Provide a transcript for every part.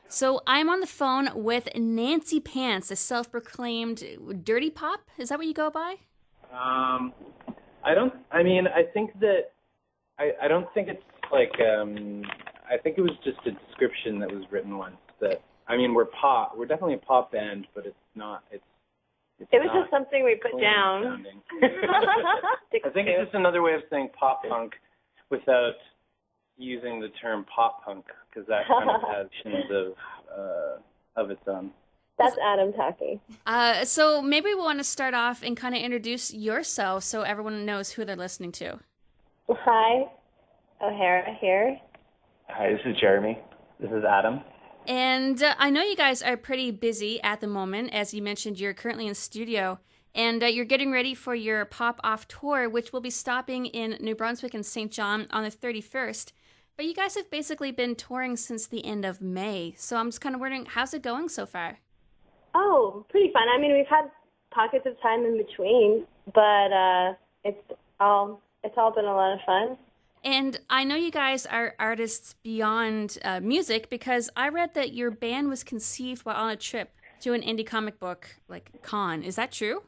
So I'm on the phone with Nancy Pants, a self-proclaimed dirty pop. Is that what you go by? I don't. I mean, I think that I don't think it's like. I think it was just a description that was written once. That I mean, we're pop. We're definitely a pop band, but it's not. It was just something we put down. I think it's just another way of saying pop punk without using the term pop punk, because that kind of has shins of its own. That's Adam talking. So maybe we want to start off and kind of introduce yourself so everyone knows who they're listening to. Hi, O'Hara here. Hi, this is Jeremy. This is Adam. And I know you guys are pretty busy at the moment. As you mentioned, you're currently in studio, and you're getting ready for your pop-off tour, which will be stopping in New Brunswick and St. John on the 31st. But you guys have basically been touring since the end of May. So I'm just kind of wondering, how's it going so far? Oh, pretty fun. I mean, we've had pockets of time in between, but it's all been a lot of fun. And I know you guys are artists beyond music, because I read that your band was conceived while on a trip to an indie comic book con. Is that true?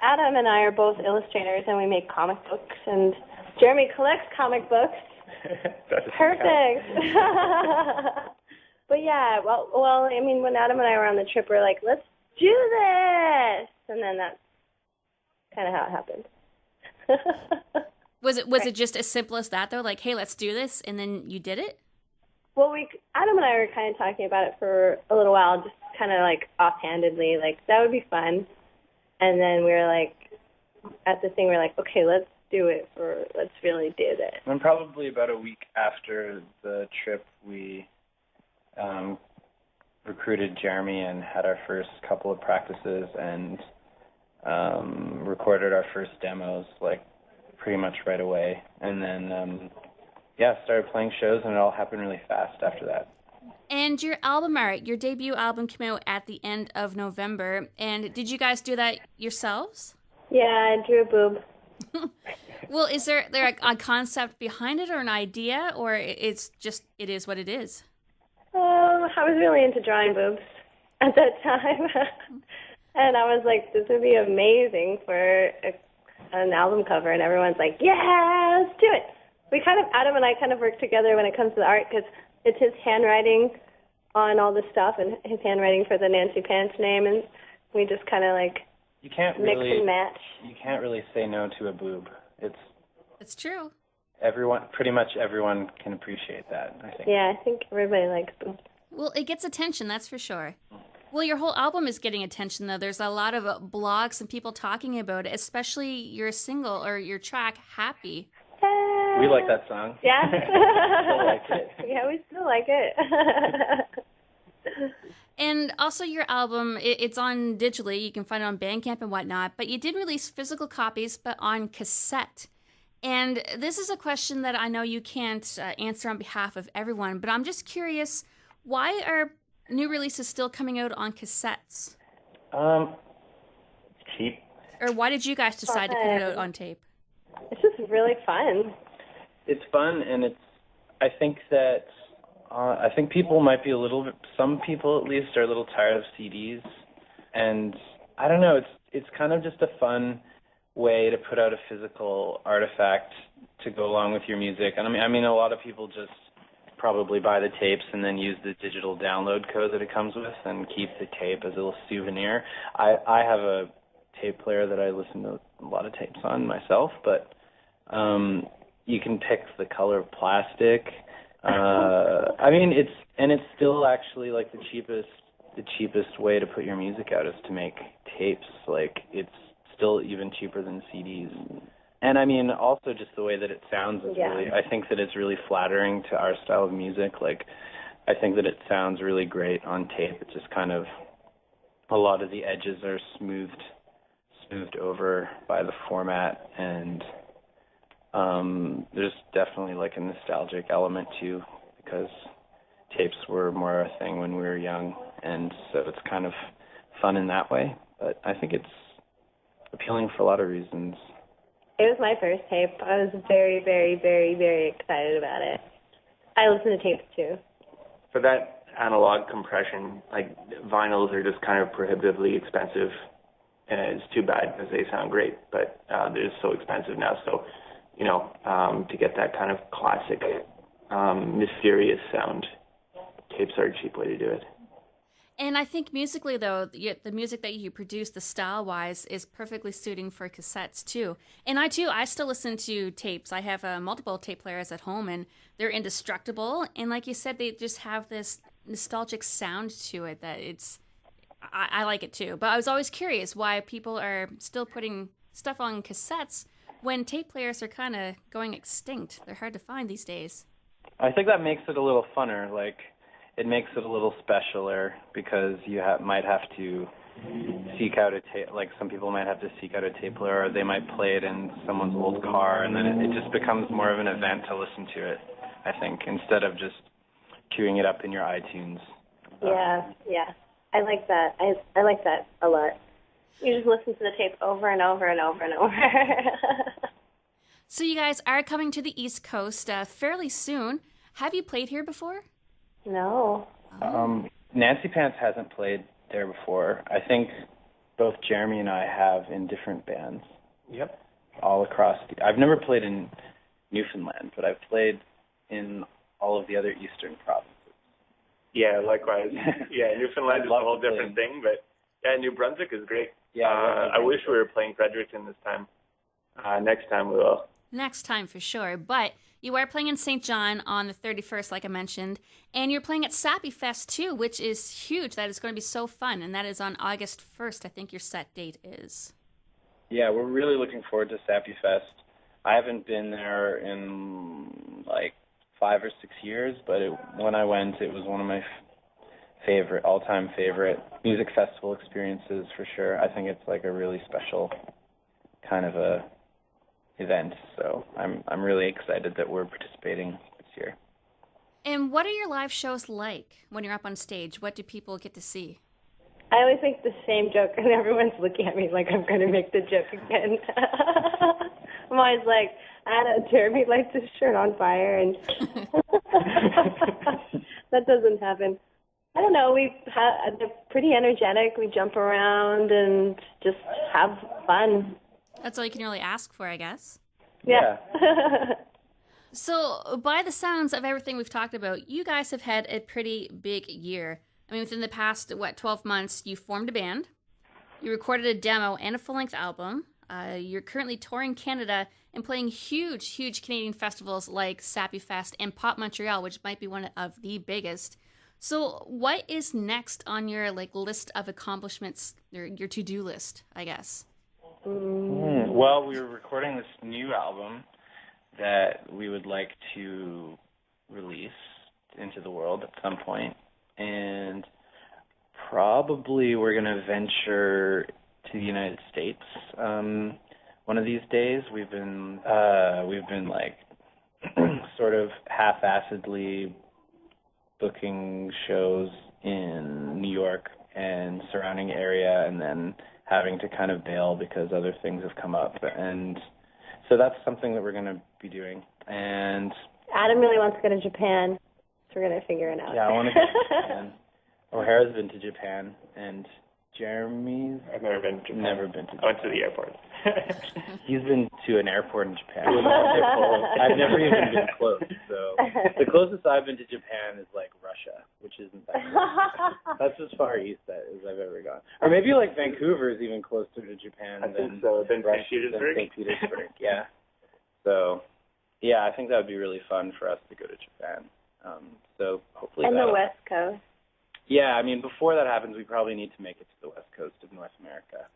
Adam and I are both illustrators, and we make comic books, and Jeremy collects comic books. Perfect. But yeah, well, I mean, when Adam and I were on the trip, we were like, let's do this, and then that's kind of how it happened. Was it just as simple as that, though? Like, hey, let's do this, and then you did it? Well, Adam and I were kind of talking about it for a little while, just kind of like offhandedly, like that would be fun. And then we were like, at the thing, we were like, okay, let's do it. Let's really do this. And probably about a week after the trip, we recruited Jeremy and had our first couple of practices and recorded our first demos, like, pretty much right away. And then, started playing shows, and it all happened really fast after that. And your album art, your debut album came out at the end of November. And did you guys do that yourselves? Yeah, I drew a boob. Well, is there a concept behind it or an idea, or it's just, it is what it is? I was really into drawing boobs at that time. And I was like, this would be amazing for an album cover, and everyone's like, yeah, let's do it. Adam and I kind of work together when it comes to the art, because it's his handwriting on all the stuff and his handwriting for the Nancy Pants name, and we just kind of like mix and match. You can't really say no to a boob. It's true. Pretty much everyone can appreciate that, I think. Yeah, I think everybody likes boobs. Well, it gets attention, that's for sure. Well, your whole album is getting attention, though. There's a lot of blogs and people talking about it, especially your single or your track, Happy. We like that song. Yeah. Still like it. Yeah, we still like it. And also your album, it's on digitally. You can find it on Bandcamp and whatnot. But you did release physical copies, but on cassette. And this is a question that I know you can't answer on behalf of everyone, but I'm just curious, why are new releases still coming out on cassettes? It's cheap. Or why did you guys decide to put it out on tape? It's just really fun. It's fun, and I think people might be some people at least are a little tired of CDs, and I don't know, it's kind of just a fun way to put out a physical artifact to go along with your music. And I mean a lot of people just probably buy the tapes and then use the digital download code that it comes with and keep the tape as a little souvenir. I have a tape player that I listen to a lot of tapes on myself, but you can pick the color of plastic. I mean, it's still actually like the cheapest way to put your music out is to make tapes. Like, it's still even cheaper than CDs. And I mean, also just the way that it sounds is really, I think that it's really flattering to our style of music. Like, I think that it sounds really great on tape. It's just kind of, a lot of the edges are smoothed over by the format, and there's definitely like a nostalgic element too, because tapes were more a thing when we were young, and so it's kind of fun in that way. But I think it's appealing for a lot of reasons. It was my first tape. I was very, very, very, very excited about it. I listen to tapes too. For that analog compression. Like vinyls are just kind of prohibitively expensive, and it's too bad because they sound great, but they're just so expensive now. So, to get that kind of classic, mysterious sound, tapes are a cheap way to do it. And I think musically, though, the music that you produce, the style-wise, is perfectly suiting for cassettes, too. And I still listen to tapes. I have multiple tape players at home, and they're indestructible. And like you said, they just have this nostalgic sound to it that I like it, too. But I was always curious why people are still putting stuff on cassettes when tape players are kind of going extinct. They're hard to find these days. I think that makes it a little funner, it makes it a little specialer because you might have to seek out a tape, some people might have to seek out a tape player, or they might play it in someone's old car, and then it just becomes more of an event to listen to it, I think, instead of just queuing it up in your iTunes. Yeah. I like that. I like that a lot. You just listen to the tape over and over and over and over. So you guys are coming to the East Coast fairly soon. Have you played here before? No. Nancy Pants hasn't played there before. I think both Jeremy and I have in different bands. Yep. All across. I've never played in Newfoundland, but I've played in all of the other eastern provinces. Yeah, likewise. Yeah, Newfoundland is a whole different thing, but yeah, New Brunswick is great. Yeah, I wish we were playing Fredericton this time. Next time we will. Next time for sure, but you are playing in St. John on the 31st, like I mentioned, and you're playing at Sappyfest too, which is huge. That is going to be so fun, and that is on August 1st, I think your set date is. Yeah, we're really looking forward to Sappyfest. I haven't been there in 5 or 6 years, but when I went, it was one of my all-time favorite music festival experiences for sure. I think it's a really special kind of a event, so I'm really excited that we're participating this year. And what are your live shows like when you're up on stage? What do people get to see? I always make the same joke, and everyone's looking at me like I'm going to make the joke again. I'm always like, Anna, Jeremy lights his shirt on fire, and that doesn't happen. I don't know. They're pretty energetic. We jump around and just have fun. That's all you can really ask for, I guess. Yeah. So, by the sounds of everything we've talked about, you guys have had a pretty big year. I mean, within the past, 12 months, you formed a band, you recorded a demo and a full-length album, you're currently touring Canada and playing huge Canadian festivals like Sappyfest and Pop Montreal, which might be one of the biggest. So, what is next on your list of accomplishments, or your to-do list, I guess? Well, we're recording this new album that we would like to release into the world at some point, and probably we're going to venture to the United States one of these days. We've been sort of half-assedly booking shows in New York and surrounding area, and then having to kind of bail because other things have come up. And so that's something that we're going to be doing. And Adam really wants to go to Japan, so we're going to figure it out. Yeah, I want to go to Japan. O'Hara's been to Japan, and Jeremy's... I've never been to Japan. Never been to Japan. I went to the airport. He's been to an airport in Japan. I've never even been close. So the closest I've been to Japan is Russia, which isn't that close. That's as far east as I've ever gone. Or maybe Vancouver is even closer to Japan than St. Petersburg. St. Petersburg, yeah. So, yeah, I think that would be really fun for us to go to Japan. So hopefully and the West Coast. Yeah, I mean, before that happens, we probably need to make it to the West Coast of North America.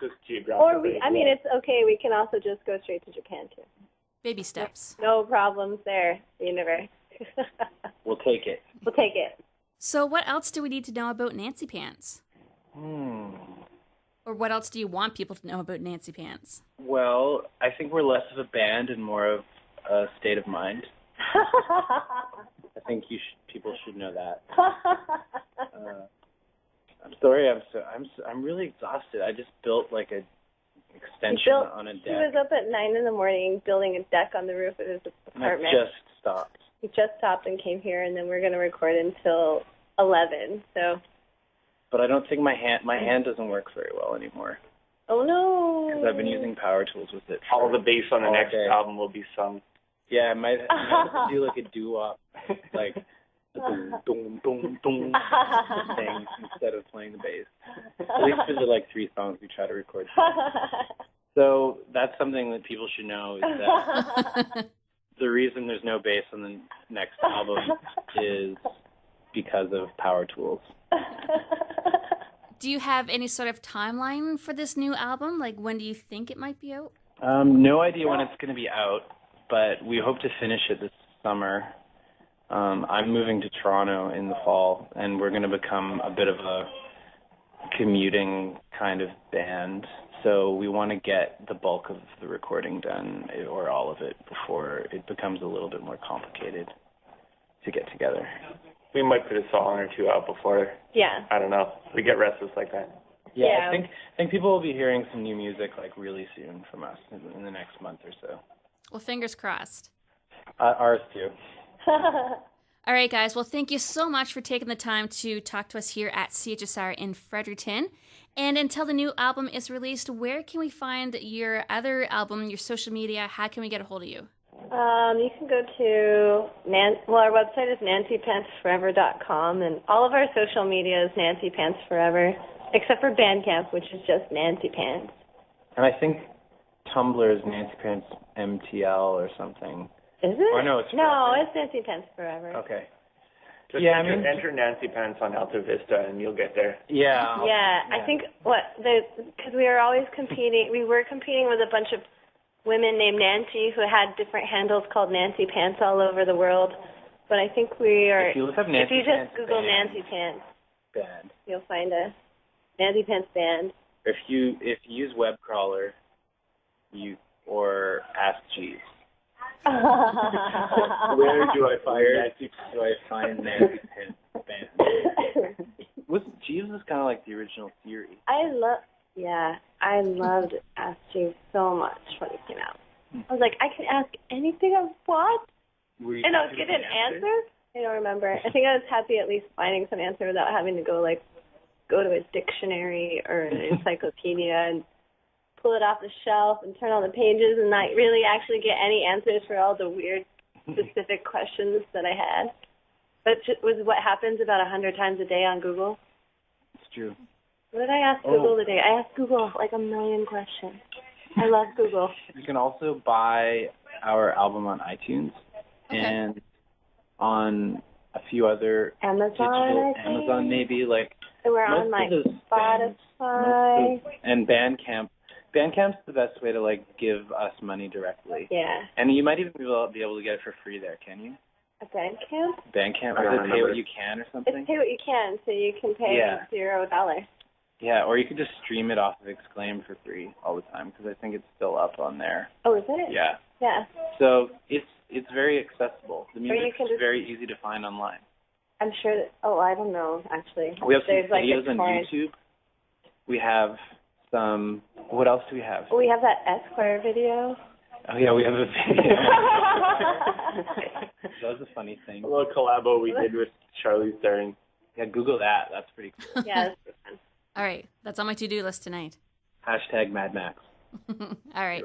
Just geographically. It's okay. We can also just go straight to Japan, too. Baby steps. No problems there, the universe. We'll take it. We'll take it. So what else do we need to know about Nancy Pants? Or what else do you want people to know about Nancy Pants? Well, I think we're less of a band and more of a state of mind. I think people should know that. I'm sorry. I'm really exhausted. I just built a extension on a deck. He was up at 9 a.m. building a deck on the roof of his apartment. And I just stopped. He just stopped and came here, and then we're going to record until 11. So. But I don't think my hand doesn't work very well anymore. Oh no! Because I've been using power tools with it. All the bass on the next day. album will be sung. Yeah, I might have to do like a doo-wop, like a dum dum dum thing instead of playing the bass. At least for the like 3 songs we try to record. So that's something that people should know, is that the reason there's no bass on the next album is because of power tools. Do you have any sort of timeline for this new album? Like, when do you think it might be out? No idea when it's going to be out, but we hope to finish it this summer. I'm moving to Toronto in the fall, and we're going to become a bit of a commuting kind of band. So we want to get the bulk of the recording done, or all of it, before it becomes a little bit more complicated to get together. We might put a song or 2 out before. Yeah. I don't know. We get restless like that. Yeah, I think people will be hearing some new music like really soon from us in the next month or so. Well, fingers crossed. Ours too. All right, guys. Well, thank you so much for taking the time to talk to us here at CHSR in Fredericton. And until the new album is released, where can we find your other album, your social media? How can we get a hold of you? You can go to, our website is nancypantsforever.com, and all of our social media is Nancy Pants Forever, except for Bandcamp, which is just Nancy Pants. And I think Tumblr is Nancy Pants MTL or something. Is it? Or no, it's Nancy Pants Forever. Okay. Just enter Nancy Pants on Alta Vista and you'll get there. Yeah. Yeah, I think because we were always competing. We were competing with a bunch of women named Nancy who had different handles called Nancy Pants all over the world. But I think we are. If you just Google band, Nancy Pants band, you'll find a Nancy Pants band. If you use web crawler, or Ask Jeeves. Where do I find Nancy Pants band? Jeeves was kind of like the original Siri. I loved Ask Jeeves so much when it came out. I was like, I can ask anything I want, and I'll get an answer. I don't remember. I think I was happy at least finding some answer without having to go to a dictionary or an encyclopedia and pull it off the shelf and turn all the pages and not really actually get any answers for all the weird specific questions that I had. But it was what happens about 100 times a day on Google. It's true. What did I ask Google today? I asked Google like a million questions. I love Google. You can also buy our album on iTunes and on a few other Amazon maybe, like we're on my Spotify and Bandcamp. Bandcamp's the best way to give us money directly. Yeah. And you might even be able to get it for free there, can you? A Bandcamp? Bandcamp, or pay what you can or something? It's pay what you can, so you can pay $0. Yeah, or you could just stream it off of Exclaim for free all the time, because I think it's still up on there. Oh, is it? Yeah. Yeah. So it's very accessible. The music is just very easy to find online. I'm sure that, I don't know, actually. We have some videos on YouTube. We have some, what else do we have? We have that Esquire video. Oh, yeah, we have a video. That was a funny thing. A little collabo we did with Charlize Theron. Yeah, Google that. That's pretty cool. Yeah, that's pretty fun. All right. That's on my to-do list tonight. # Mad Max. All right.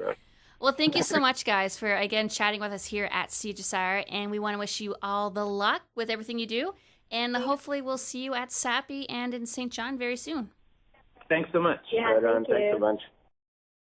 Well, thank you so much, guys, for, again, chatting with us here at CHSR. And we want to wish you all the luck with everything you do. And hopefully we'll see you at Sappy and in St. John very soon. Thanks so much. Yeah, Right on. Thanks a bunch.